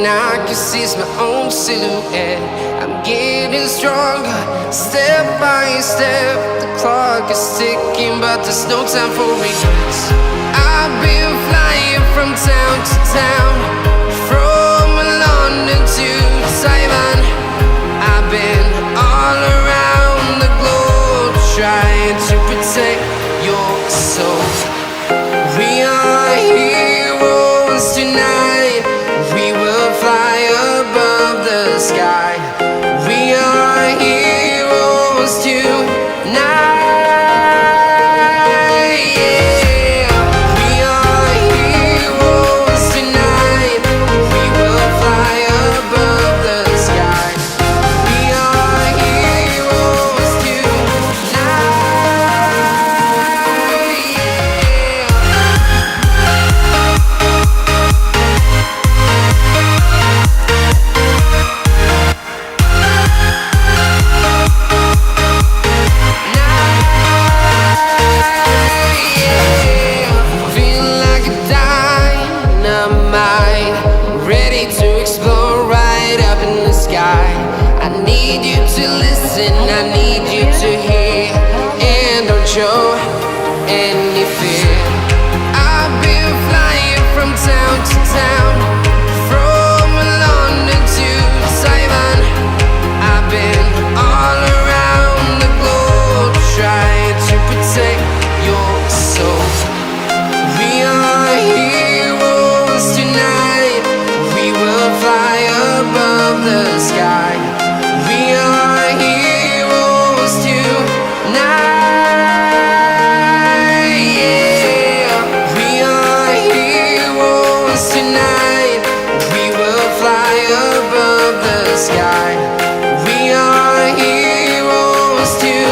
thing I can see is my own silhouette. I'm getting stronger, step by step. The clock is ticking, but there's no time for regrets. I've been flying from town to town, from London to Taiwan. I've been all around the globe, trying to protect your soul. We are heroes tonight. We will fly above the sky. We are heroes tonight. Yeah. We are heroes tonight. We will fly above the sky. We are heroes tonight. Feel like a dynamite, ready to explode right up in the sky. I need you to listen, I need you to hear, and don't show any fear. I've been flying from town to town, from London to Taiwan. I've been all around the globe, trying to protect your soul. We are heroes tonight. We will fly above the sky. We are heroes tonight. Yeah. We are heroes tonight. We will fly above the sky. We are heroes tonight.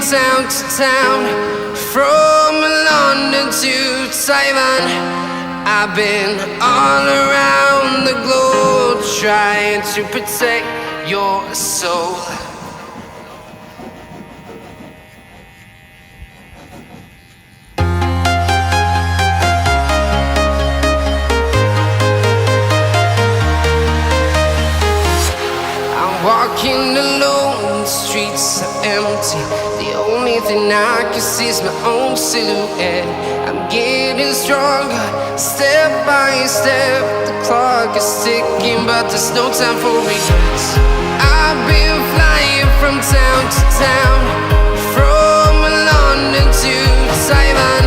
Town to town, from London to Taiwan. I've been all around the globe, trying to protect your soul. I'm walking alone, the streets are empty. The only thing I can see is my own silhouette. I'm getting stronger, step by step. The clock is ticking, but there's no time for regrets. I've been flying from town to town, from London to Taiwan.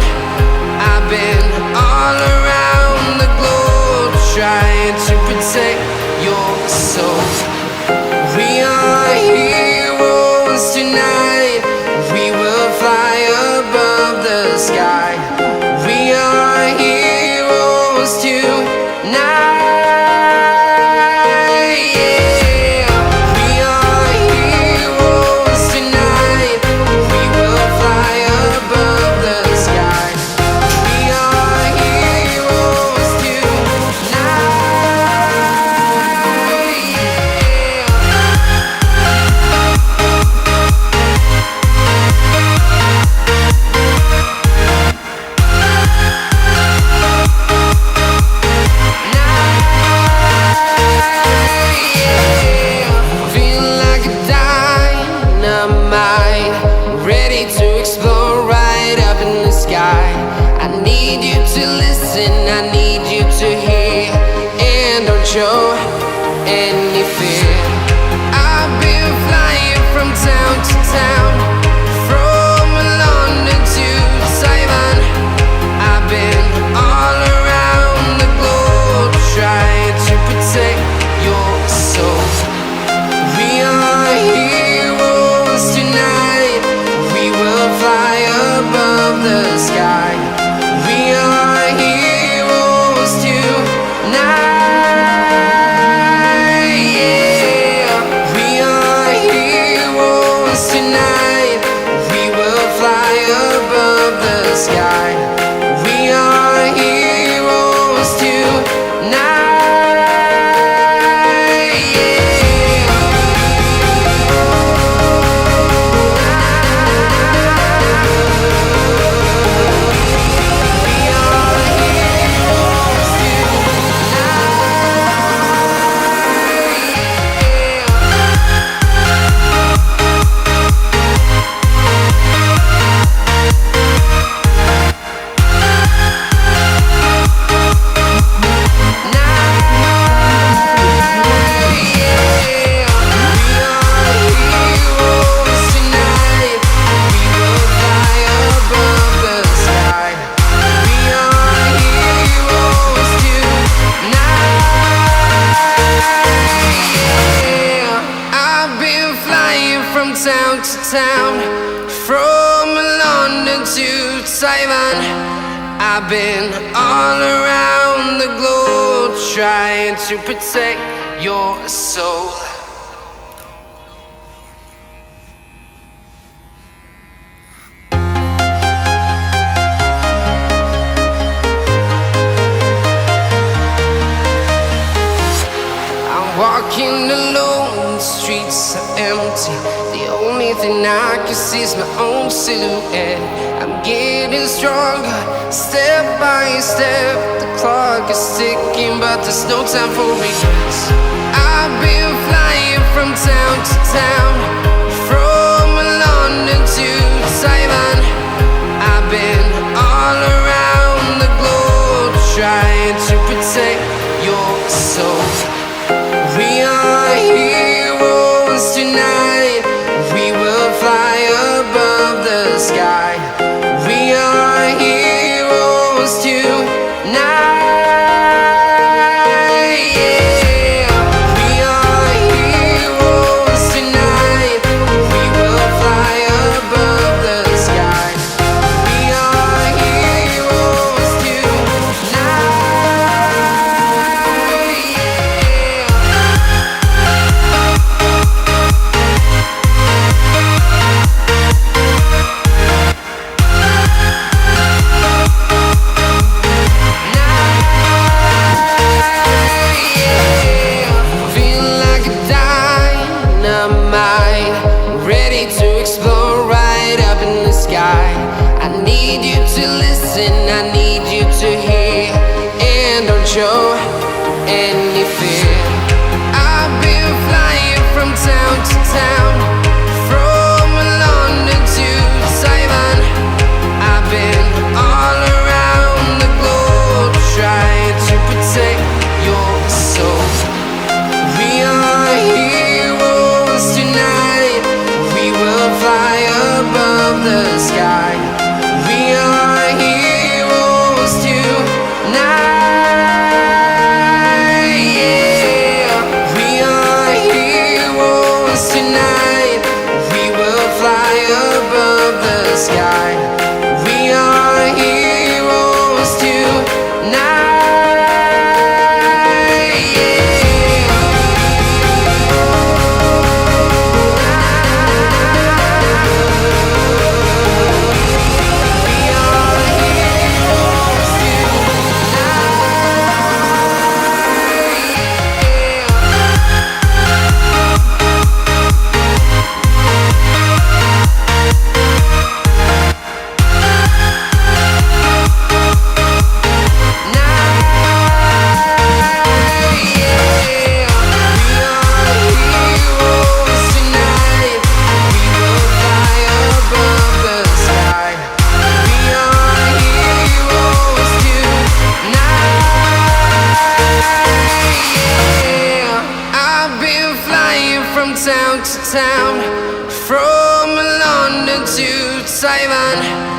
I've been all around the globe, trying to protect your soul. We are heroes tonight. We will fly above the sky. We are heroes tonight. Yeah. We are heroes tonight. We will fly above the sky. We are heroes tonight. Feel like a dynamite, ready to explode right up in the sky. I need you to listen, I need you to hear, and don't show any fear. I've been flying from town to town, from London to Taiwan. town, from London to Taiwan. I've been all around the globe trying to protect your soul. Walking alone, the streets are empty. The only thing I can see is my own silhouette. I'm getting stronger, step by step. The clock is ticking, but there's no time for regrets. I've been flying from town to town, from London to Taiwan. I've been all around the globe trying to protect your soul. We are heroes tonight. We will fly above the sky. We are heroes tonight. Yeah. We are heroes tonight. We will fly above the sky. We are heroes tonight. I need you to hear and don't show any fear. I've been flying from town to town, from London to Taiwan. I've been all around the globe trying to protect your soul. We are heroes tonight. We will fly above the sky. We are heroes tonight. Yeah. We are heroes tonight. We will fly above the sky. We are heroes tonight. Town to town, from London to Taiwan.